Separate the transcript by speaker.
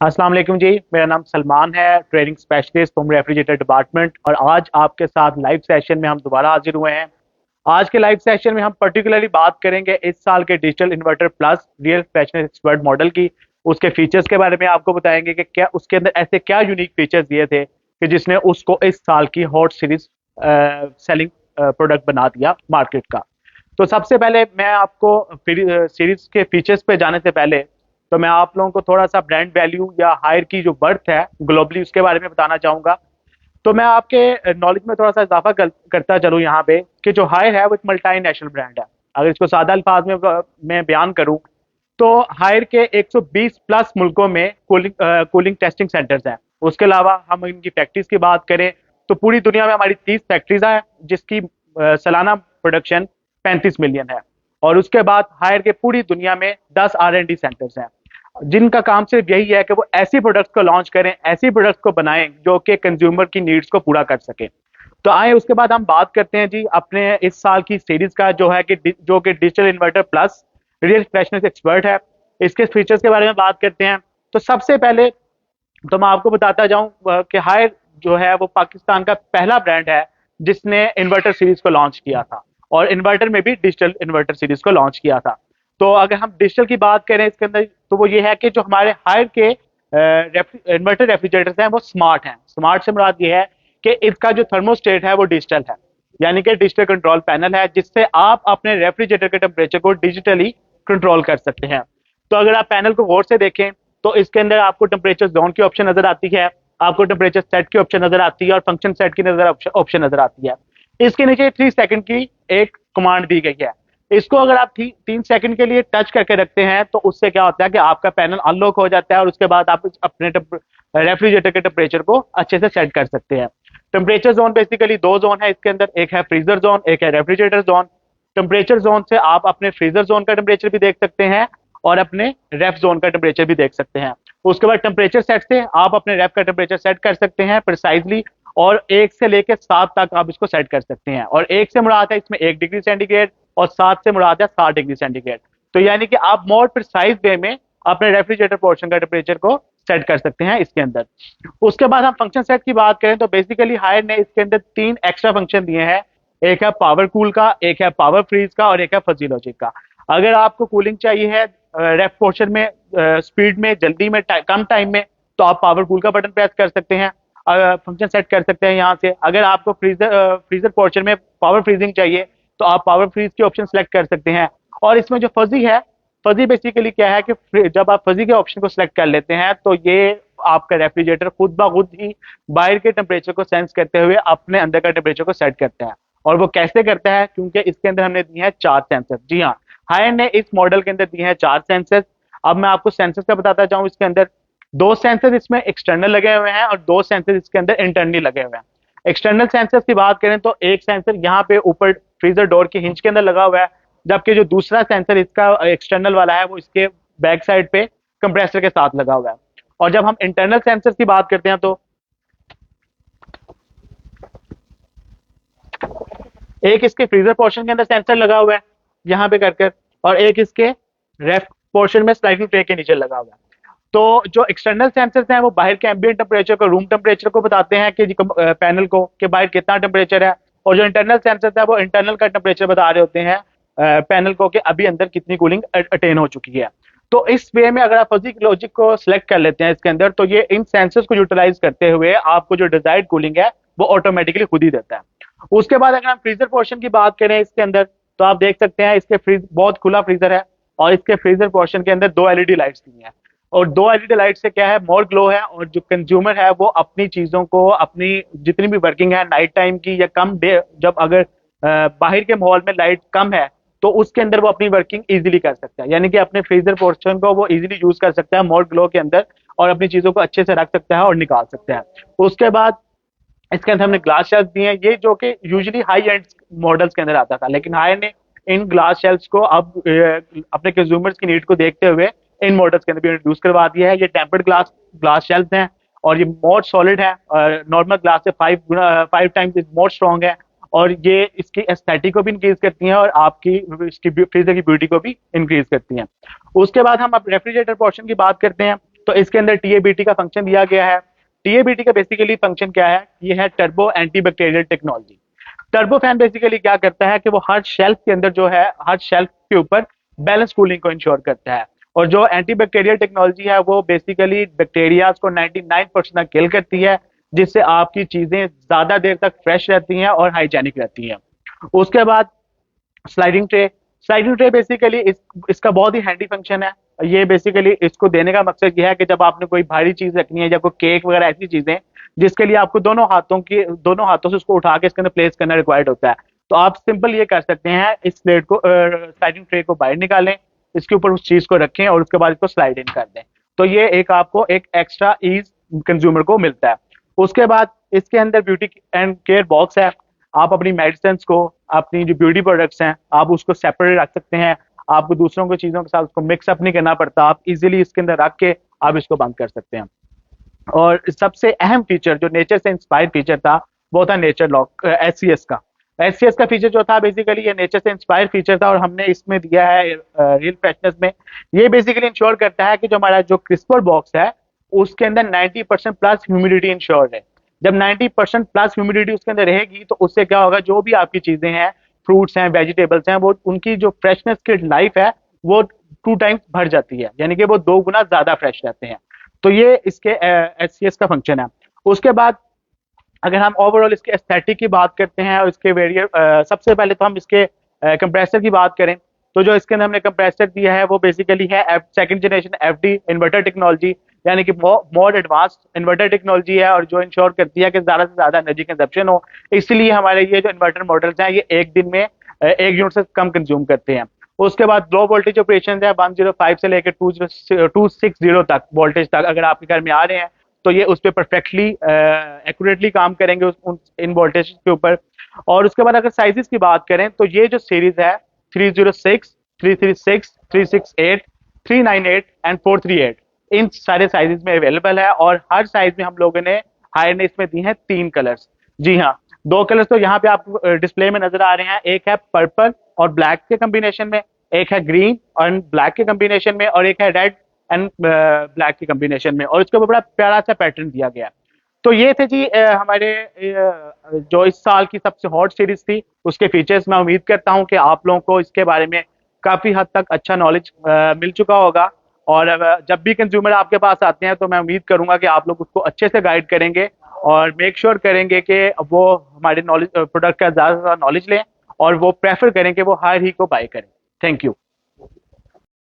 Speaker 1: अस्सलाम वालेकुम जी। मेरा नाम सलमान है, training specialist from refrigerator department. और आज आपके साथ लाइव सेशन में हम दोबारा हाजिर हुए हैं। आज के लाइव सेशन में हम पर्टिकुलरली बात करेंगे इस साल के digital inverter plus real freshness expert model की, उसके फीचर्स के बारे में आपको बताएंगे कि क्या उसके अंदर ऐसे क्या यूनिक फीचर्स दिए थे कि जिसने उसको इस साल की हॉट सीरीज सेलिंग प्रोडक्ट बना दिया मार्केट का। तो सबसे पहले मैं आपको सीरीज के फीचर्स पे जाने से पहले तो मैं आप लोगों को थोड़ा सा ब्रांड वैल्यू या हायर की जो बर्थ है ग्लोबली उसके बारे में बताना चाहूंगा। तो मैं आपके नॉलेज में थोड़ा सा इजाफा करता चलूँ यहाँ पे कि जो हायर है वो एक मल्टी नेशनल ब्रांड है। अगर इसको सादा अल्फाज में मैं बयान करूँ तो हायर के 120 प्लस मुल्कों में कूलिंग टेस्टिंग सेंटर्स हैं। उसके अलावा हम इनकी फैक्ट्रीज की बात करें तो पूरी दुनिया में हमारी 30 फैक्ट्रीज हैं जिसकी सालाना प्रोडक्शन 35 मिलियन है। और उसके बाद हायर के पूरी दुनिया में 10 R&D सेंटर्स हैं जिनका काम सिर्फ यही है कि वो ऐसी प्रोडक्ट्स को लॉन्च करें, ऐसी प्रोडक्ट्स को बनाएं जो कि कंज्यूमर की नीड्स को पूरा कर सके। तो आए उसके बाद हम बात करते हैं जी अपने इस साल की सीरीज का जो है कि जो कि digital inverter plus real freshness expert है। इसके फीचर्स के बारे में बात करते हैं। तो सबसे पहले तो मैं आपको बताता जाऊं कि हायर जो है वो पाकिस्तान का पहला ब्रांड है जिसने इन्वर्टर सीरीज को लॉन्च किया था और इन्वर्टर में भी डिजिटल इन्वर्टर सीरीज को लॉन्च किया था। तो अगर हम डिजिटल की बात करें इसके अंदर तो वो ये है कि जो हमारे हायर के इन्वर्टर रेफ्रिजरेटर्स हैं वो स्मार्ट हैं। स्मार्ट से मुराद ये है कि इसका जो थर्मोस्टेट है वो डिजिटल है, यानी कि डिजिटल कंट्रोल पैनल है जिससे आप अपने रेफ्रिजरेटर के टेम्परेचर को डिजिटली कंट्रोल कर सकते हैं। तो अगर आप पैनल को गौर से देखें तो इसके अंदर आपको टेम्परेचर जोन की ऑप्शन नजर आती है, आपको टेम्परेचर सेट की ऑप्शन नजर आती है और फंक्शन सेट की नजर ऑप्शन नजर आती है। इसके नीचे 3 सेकंड की एक कमांड दी गई है। इसको अगर आप 3 सेकंड के लिए टच करके रखते हैं तो उससे क्या होता है कि आपका पैनल अनलॉक हो जाता है और उसके बाद आप अपने रेफ्रिजरेटर के टेम्परेचर को अच्छे से सेट कर सकते हैं। टेम्परेचर जोन बेसिकली 2 जोन है इसके अंदर, एक है फ्रीजर जोन, एक है रेफ्रिजरेटर जोन। टेम्परेचर जोन से आप अपने फ्रीजर जोन का टेम्परेचर भी देख सकते हैं और अपने रेफ जोन का टेम्परेचर भी देख सकते हैं। उसके बाद टेम्परेचर सेट से आप अपने रेफ का टेम्परेचर सेट कर सकते हैं प्रिसाइजली, और 1 से लेकर 7 तक आप इसको सेट कर सकते हैं। और 1 से मुराद है इसमें 1 डिग्री सेंटीग्रेड और 7 से मुराद है 60 डिग्री सेंटीग्रेड। तो यानी कि आप मोर प्रिसाइज वे में अपने रेफ्रिजरेटर पोर्शन का टेम्परेचर को सेट कर सकते हैं इसके अंदर। उसके बाद हम फंक्शन सेट की बात करें तो बेसिकली हायर ने इसके अंदर 3 एक्स्ट्रा फंक्शन दिए हैं। एक है पावर कूल का, एक है पावर फ्रीज का और एक है फजी लॉजिक का। अगर आपको कूलिंग चाहिए है रेफ पोर्शन में स्पीड में जल्दी में कम टाइम में तो आप पावर कूल का बटन प्रेस कर सकते हैं, फंक्शन सेट कर सकते हैं यहाँ से। अगर आपको फ्रीजर पोर्शन में पावर फ्रीजिंग चाहिए तो आप पावर फ्रीज की ऑप्शन सेलेक्ट कर सकते हैं। और इसमें जो फजी है, फजी बेसिकली क्या है कि जब आप फजी के ऑप्शन को सिलेक्ट कर लेते हैं तो ये आपका रेफ्रिजरेटर खुद ब खुद ही बाहर के टेम्परेचर को सेंस करते हुए अपने अंदर का टेम्परेचर को सेट करता है। और वो कैसे करता है, क्योंकि इसके अंदर हमने दिए हैं 4 सेंसर। जी हाँ, हायर ने इस मॉडल के अंदर दिए हैं 4 सेंसर। अब मैं आपको सेंसर का बताता जाऊं, इसके अंदर 2 सेंसर इसमें एक्सटर्नल लगे हुए हैं और 2 सेंसर इसके अंदर इंटरनली लगे हुए हैं। एक्सटर्नल सेंसर की बात करें तो एक सेंसर यहाँ पे ऊपर फ्रीजर डोर की हिंज के अंदर लगा हुआ है, जबकि जो दूसरा सेंसर इसका एक्सटर्नल वाला है वो इसके बैक साइड पे कंप्रेसर के साथ लगा हुआ है। और जब हम इंटरनल सेंसर की बात करते हैं तो एक इसके फ्रीजर पोर्शन के अंदर सेंसर लगा हुआ है यहाँ पे कर और एक इसके रेफ पोर्शन में स्लाइडिंग ट्रे के नीचे लगा हुआ है। तो जो एक्सटर्नल सेंसर्स हैं वो बाहर के एम्बिएंट टेम्परेचर को, रूम टेम्परेचर को बताते हैं कि पैनल को कि बाहर कितना टेम्परेचर है। और जो इंटरनल सेंसर्स है वो इंटरनल का टेम्परेचर बता रहे होते हैं पैनल को कि अभी अंदर कितनी कूलिंग अटेन हो चुकी है। तो इस वे में अगर आप फजी लॉजिक को सिलेक्ट कर लेते हैं इसके अंदर तो ये इन सेंसर्स को यूटिलाइज करते हुए आपको जो डिजायर्ड कूलिंग है वो ऑटोमेटिकली खुद ही देता है। उसके बाद अगर हम फ्रीजर पोर्शन की बात करें इसके अंदर तो आप देख सकते हैं इसके फ्रीज बहुत खुला फ्रीजर है और इसके फ्रीजर पोर्शन के अंदर 2 LED लाइट्स दी हैं। और 2 LED लाइट से क्या है, मोर ग्लो है और जो कंज्यूमर है वो अपनी चीजों को, अपनी जितनी भी वर्किंग है नाइट टाइम की या कम डे, जब अगर बाहर के माहौल में लाइट कम है तो उसके अंदर वो अपनी वर्किंग इजीली कर सकता है, यानी कि अपने फ्रीजर पोर्शन को वो इजीली यूज कर सकता है मोर ग्लो के अंदर और अपनी चीजों को अच्छे से रख सकता है और निकाल सकता है। उसके बाद इसके अंदर हमने ग्लास शेल्फ दिए हैं, ये जो कि यूजुअली हाई एंड मॉडल्स के अंदर आता था, लेकिन हायर ने इन ग्लास शेल्फ्स को अब अपने कंज्यूमर्स की नीड को देखते हुए इन मॉडल्स के अंदर भी इंट्रोड्यूस करवा दिया है। ये टेम्पर्ड ग्लास ग्लास शेल्फ हैं और ये मोर सॉलिड है, नॉर्मल ग्लास से 5 टाइम्स मोर स्ट्रॉन्ग है और ये इसकी एस्थेटिक को भी इंक्रीज करती हैं और आपकी इसकी फ्रीजर की ब्यूटी को भी इंक्रीज करती हैं। उसके बाद हम अब रेफ्रिजरेटर पोर्शन की बात करते हैं तो इसके अंदर टीएबीटी का फंक्शन दिया गया है। टीएबीटी का बेसिकली फंक्शन क्या है, ये है turbo antibacterial technology. Turbofan basically क्या करता है कि वो हर शेल्फ के अंदर जो है, हर शेल्फ के ऊपर बैलेंस कूलिंग को इंश्योर करता है। और जो एंटीबैक्टीरियल टेक्नोलॉजी है वो बेसिकली बैक्टीरिया को 99% तक किल करती है, जिससे आपकी चीजें ज्यादा देर तक फ्रेश रहती हैं और हाइजेनिक रहती हैं। उसके बाद sliding tray. Sliding tray basically इसका बहुत ही हैंडी फंक्शन है। ये बेसिकली इसको देने का मकसद ये है कि जब आपने कोई भारी चीज रखनी है या कोई केक वगैरह ऐसी चीजें जिसके लिए आपको दोनों हाथों से उसको उठा के इसके अंदर प्लेस करना रिक्वायर्ड होता है, तो आप सिंपल ये कर सकते हैं, इस प्लेट को स्लाइडिंग ट्रे को बाहर निकालें, इसके ऊपर उस चीज को रखें और उसके बाद इसको स्लाइड इन कर दें। तो ये एक आपको एक एक्स्ट्रा ईज कंज्यूमर को मिलता है। उसके बाद इसके अंदर ब्यूटी एंड केयर बॉक्स है। आप अपनी मेडिसिन को, अपनी जो ब्यूटी प्रोडक्ट्स हैं, आप उसको सेपरेट रख सकते हैं। आपको दूसरों की चीजों के साथ उसको मिक्स अप नहीं करना पड़ता, आप इजीली इसके अंदर रख के आप इसको बंद कर सकते हैं। और सबसे अहम फीचर जो नेचर से इंस्पायर्ड फीचर था वो था नेचर लॉक एचसीएस का। एचसीएस का फीचर जो था बेसिकली ये नेचर से इंस्पायर्ड फीचर था और हमने इसमें दिया है रियल फ्रेशनेस में। ये बेसिकली इंश्योर करता है कि जो हमारा जो क्रिस्पर बॉक्स है उसके अंदर 90% प्लस ह्यूमिडिटी इंश्योर्ड है। जब 90% प्लस ह्यूमिडिटी उसके अंदर रहेगी तो उससे क्या होगा, जो भी आपकी चीजें हैं, फ्रूट्स हैं, वेजिटेबल्स हैं, वो उनकी जो फ्रेशनेस की लाइफ है वो 2 टाइम्स बढ़ जाती है, यानी कि वो 2 गुना ज्यादा फ्रेश रहते हैं। तो ये इसके एचसीएस का फंक्शन है। उसके बाद अगर हम ओवरऑल इसके एस्थेटिक की बात करते हैं और इसके सबसे पहले तो हम इसके कंप्रेसर की बात करें, तो जो इसके अंदर हमने कंप्रेसर दिया है वो बेसिकली है second generation FD inverter technology, यानी कि मोर एडवांस्ड इन्वर्टर टेक्नोलॉजी है और जो इंश्योर करती है कि ज्यादा से ज्यादा एनर्जी कंजप्शन हो। इसलिए हमारे ये जो इन्वर्टर मॉडल्स हैं ये एक दिन में 1 यूनिट से कम कंज्यूम करते हैं। उसके बाद लो वोल्टेज ऑपरेशन है 105 से लेकर 260 तक वोल्टेज तक अगर आपके घर में आ रहे हैं तो ये उस पर परफेक्टली एक्यूरेटली काम करेंगे इन वोल्टेज के ऊपर। और उसके बाद अगर साइजेस की बात करें तो ये जो सीरीज है 306, 336, 368, 398 एंड 438 इन सारे साइजेस में अवेलेबल है। और हर साइज में हम लोगों ने हायर ने इसमें दी हैं 3 कलर्स। जी हाँ, 2 कलर्स तो यहाँ पे आपको डिस्प्ले में नजर आ रहे हैं, एक है पर्पल और ब्लैक के कॉम्बिनेशन में, एक है ग्रीन और ब्लैक के कॉम्बिनेशन में, और एक है रेड एंड ब्लैक के कॉम्बिनेशन में, और इसके ऊपर बड़ा प्यारा सा पैटर्न दिया गया। तो ये थे जी हमारे जो इस साल की सबसे हॉट सीरीज थी उसके फीचर्स। मैं उम्मीद करता हूँ कि आप लोगों को इसके बारे में काफी हद तक अच्छा नॉलेज मिल चुका होगा। और जब भी कंज्यूमर आपके पास आते हैं तो मैं उम्मीद करूंगा कि आप लोग उसको अच्छे से गाइड करेंगे और मेक श्योर करेंगे कि वो हमारे नॉलेज प्रोडक्ट का ज़्यादा से ज़्यादा नॉलेज लें और वो प्रेफर करें कि वो हर ही को बाय करें। Thank you.